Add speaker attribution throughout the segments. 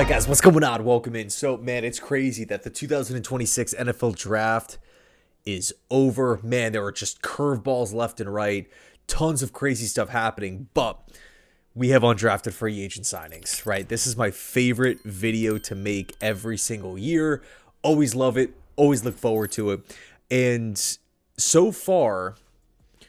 Speaker 1: Alright guys, what's going on? Welcome in. So man, it's crazy that the 2026 NFL draft is over. Man, there were just curveballs left and right. Tons of crazy stuff happening, but we have undrafted free agent signings, right? This is my favorite video to make every single year. Always love it. Always look forward to it. And so far,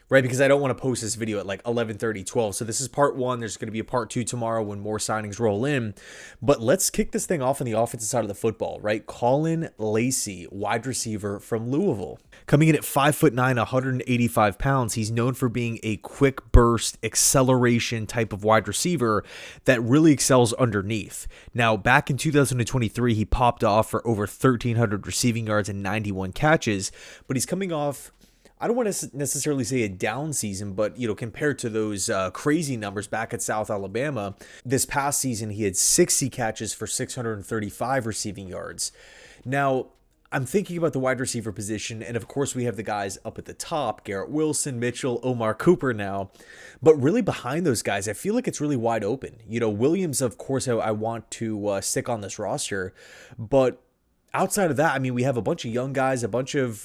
Speaker 1: right, because I don't want to post this video at like 11:30, 12. So this is part one. There's going to be a part two tomorrow when more signings roll in. But let's kick this thing off on the offensive side of the football, right? Colin Lacy, wide receiver from Louisville. Coming in at 5'9", 185 pounds, he's known for being a quick burst, acceleration type of wide receiver that really excels underneath. Now, back in 2023, he popped off for over 1,300 receiving yards and 91 catches, but he's coming off, I don't want to necessarily say a down season, but, compared to those crazy numbers back at South Alabama, this past season, he had 60 catches for 635 receiving yards. Now, I'm thinking about the wide receiver position, and of course we have the guys up at the top, Garrett Wilson, Mitchell, Omar Cooper now, but really behind those guys, I feel like it's really wide open. Williams, of course, I want to stick on this roster, but outside of that, I mean, we have a bunch of young guys, a bunch of,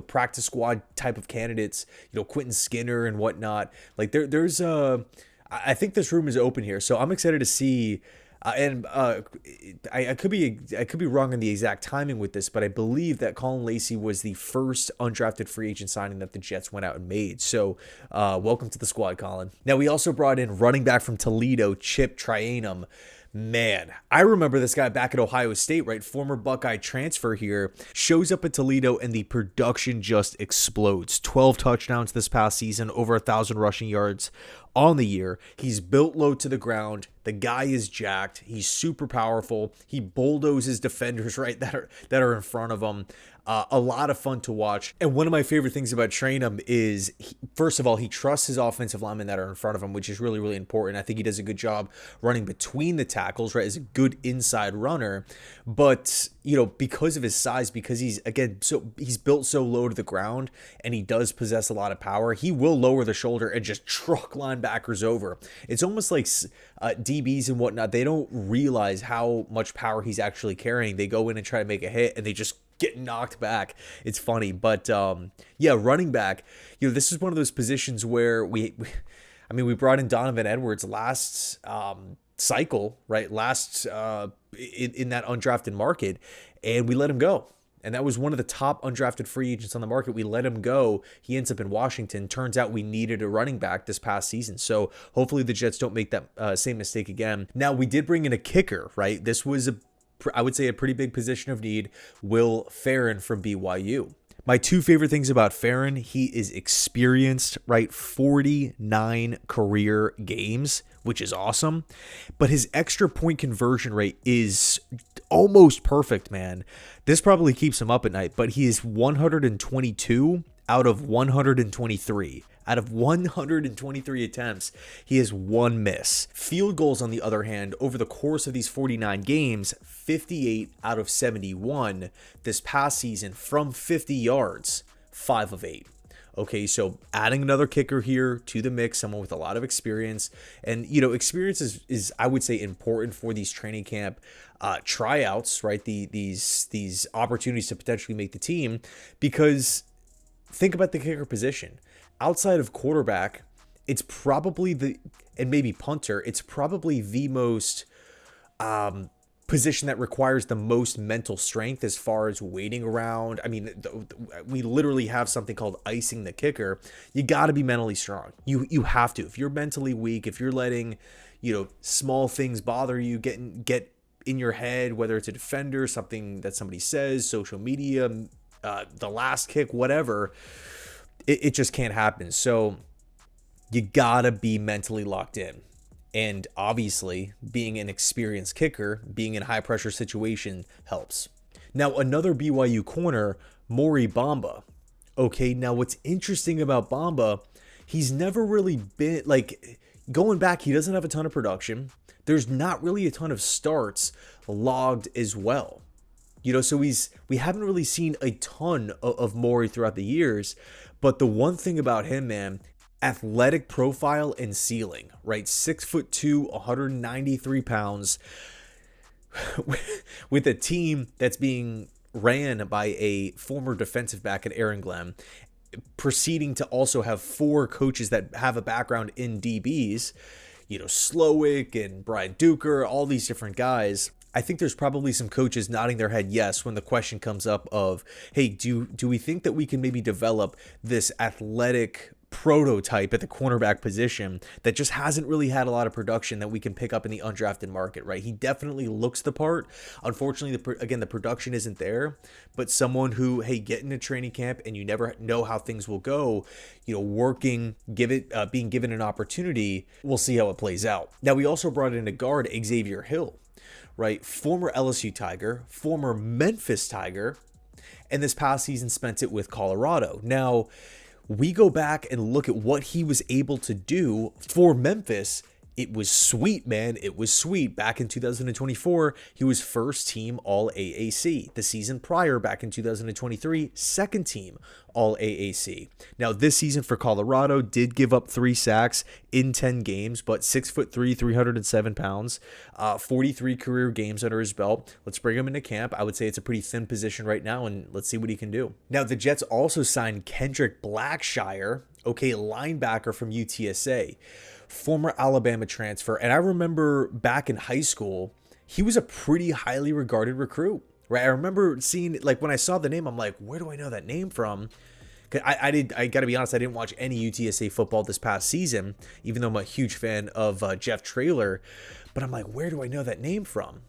Speaker 1: practice squad type of candidates, Quentin Skinner and whatnot. Like I think this room is open here. So I'm excited to see, I could be wrong on the exact timing with this, but I believe that Colin Lacy was the first undrafted free agent signing that the Jets went out and made. So welcome to the squad, Colin. Now, we also brought in running back from Toledo, Chip Trainum. Man, I remember this guy back at Ohio State, right? Former Buckeye transfer here, shows up at Toledo and the production just explodes. 12 touchdowns this past season, over 1,000 rushing yards on the year. He's built low to the ground. The guy is jacked. He's super powerful. He bulldozes defenders, right, that are in front of him. A lot of fun to watch. And one of my favorite things about Trainum is, first of all, he trusts his offensive linemen that are in front of him, which is really, really important. I think he does a good job running between the tackles, right, as a good inside runner. But, because of his size, because he's built so low to the ground and he does possess a lot of power, he will lower the shoulder and just truck linebackers over. It's almost like DBs and whatnot, they don't realize how much power he's actually carrying. They go in and try to make a hit and they just get knocked back. It's funny, but running back, this is one of those positions where we brought in Donovan Edwards last cycle, right? Last in that undrafted market, and we let him go. And that was one of the top undrafted free agents on the market. We let him go. He ends up in Washington. Turns out we needed a running back this past season. So hopefully the Jets don't make that same mistake again. Now, we did bring in a kicker, right? This was I would say a pretty big position of need. Will Faren from BYU. My two favorite things about Faren, he is experienced, right? 49 career games, which is awesome. But his extra point conversion rate is almost perfect, man. This probably keeps him up at night, but he is 122 out of 123. Out of 123 attempts, he has one miss. Field goals, on the other hand, over the course of these 49 games, 58 out of 71 this past season from 50 yards, 5 of 8. Okay, so adding another kicker here to the mix, someone with a lot of experience. And, experience is I would say, important for these training camp tryouts, right? These opportunities to potentially make the team, because think about the kicker position. Outside of quarterback, it's probably and maybe punter, it's probably the most position that requires the most mental strength as far as waiting around. I mean, we literally have something called icing the kicker. You got to be mentally strong. You have to. If you're mentally weak, if you're letting, small things bother you, get in your head, whether it's a defender, something that somebody says, social media, the last kick, whatever, it just can't happen. So you gotta be mentally locked in. And obviously, being an experienced kicker, being in a high pressure situation helps. Now, another BYU corner, Mory Bomba. Okay, now what's interesting about Bomba, he's never really been, going back, he doesn't have a ton of production. There's not really a ton of starts logged as well. So we haven't really seen a ton of Mory throughout the years. But the one thing about him, man, athletic profile and ceiling, right? 6'2", 193 pounds. with a team that's being ran by a former defensive back at Aaron Glenn, proceeding to also have 4 coaches that have a background in DBs, Slowick and Brian Duker, all these different guys. I think there's probably some coaches nodding their head yes when the question comes up of, hey, do we think that we can maybe develop this athletic prototype at the cornerback position that just hasn't really had a lot of production that we can pick up in the undrafted market, right? He definitely looks the part. Unfortunately, the production isn't there, but someone who, hey, get into training camp and you never know how things will go, being given an opportunity, we'll see how it plays out. Now, we also brought in a guard, Xavier Hill, right? Former LSU Tiger, former Memphis Tiger, and this past season spent it with Colorado. Now, we go back and look at what he was able to do for Memphis. It was sweet, man. It was sweet. Back in 2024, he was first team All AAC. The season prior, back in 2023, second team All AAC. Now, this season for Colorado did give up 3 sacks in 10 games, but 6'3", 307 pounds, 43 career games under his belt. Let's bring him into camp. I would say it's a pretty thin position right now, and let's see what he can do. Now, the Jets also signed Kendrick Blackshire, linebacker from UTSA. Former Alabama transfer. And I remember back in high school, he was a pretty highly regarded recruit, right? I remember seeing, when I saw the name, I'm like, where do I know that name from? I got to be honest, I didn't watch any UTSA football this past season, even though I'm a huge fan of Jeff Traylor. But I'm like, where do I know that name from?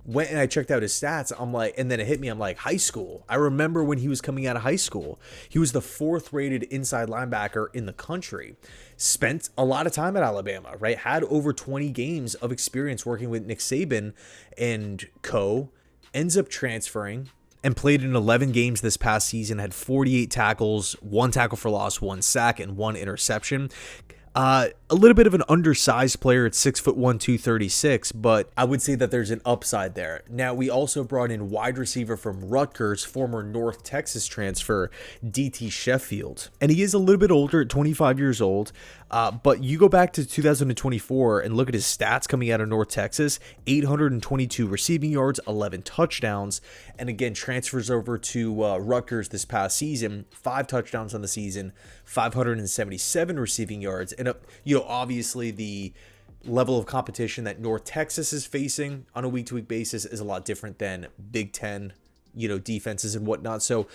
Speaker 1: Went and I checked out his stats. I'm like, and then it hit me. I'm like, high school. I remember when he was coming out of high school. He was the 4th rated inside linebacker in the country. Spent a lot of time at Alabama, right? Had over 20 games of experience working with Nick Saban and co. Ends up transferring and played in 11 games this past season. Had 48 tackles, 1 tackle for loss, 1 sack, and 1 interception. A little bit of an undersized player at 6'1", 236, but I would say that there's an upside there. Now, we also brought in wide receiver from Rutgers, former North Texas transfer, DT Sheffield. And he is a little bit older at 25 years old, but you go back to 2024 and look at his stats coming out of North Texas, 822 receiving yards, 11 touchdowns, and again, transfers over to Rutgers this past season, 5 touchdowns on the season, 577 receiving yards, and obviously the level of competition that North Texas is facing on a week-to-week basis is a lot different than Big Ten, defenses and whatnot. So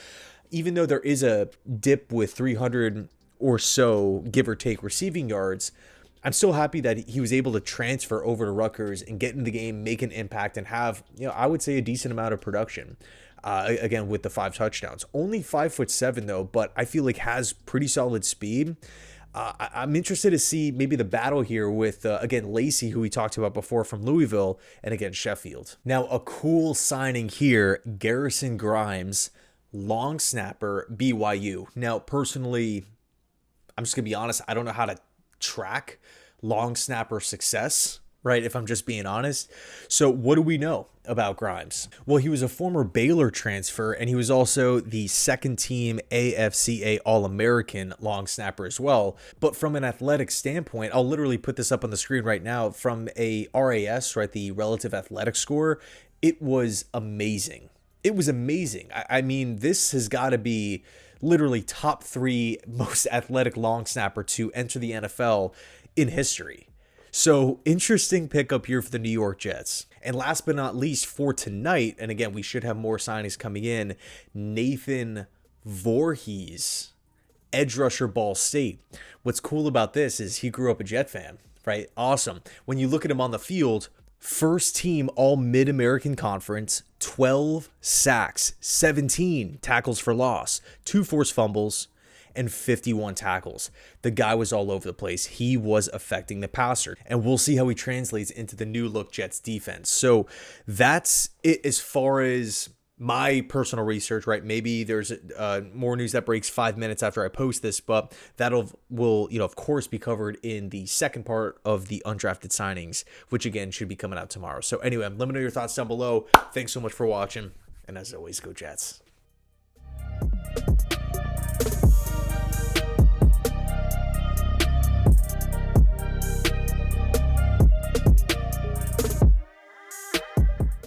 Speaker 1: even though there is a dip with 300 or so, give or take, receiving yards, I'm still happy that he was able to transfer over to Rutgers and get in the game, make an impact, and have, I would say a decent amount of production. Again, with the 5 touchdowns. Only 5'7" though, but I feel like has pretty solid speed. I'm interested to see maybe the battle here with, again, Lacy, who we talked about before from Louisville, and again, Sheffield. Now, a cool signing here, Garrison Grimes, long snapper, BYU. Now, personally, I'm just going to be honest, I don't know how to track long snapper success, right, if I'm just being honest. So what do we know about Grimes? Well, he was a former Baylor transfer, and he was also the second team AFCA All-American long snapper as well. But from an athletic standpoint, I'll literally put this up on the screen right now, from a RAS, right, the relative athletic score, it was amazing. It was amazing. I mean, this has got to be literally top 3 most athletic long snapper to enter the NFL in history. So interesting pickup here for the New York Jets. And last but not least for tonight, and again, we should have more signings coming in, Nathan Vorhees, edge rusher, Ball State. What's cool about this is he grew up a Jet fan, right? Awesome. When you look at him on the field, first team All Mid-American Conference, 12 sacks, 17 tackles for loss, 2 forced fumbles, and 51 tackles. The guy was all over the place. He was affecting the passer. And we'll see how he translates into the new look Jets defense. So that's it as far as my personal research, right? Maybe there's more news that breaks 5 minutes after I post this, but will of course be covered in the second part of the undrafted signings, which again should be coming out tomorrow. So anyway, let me know your thoughts down below. Thanks so much for watching. And as always, go Jets.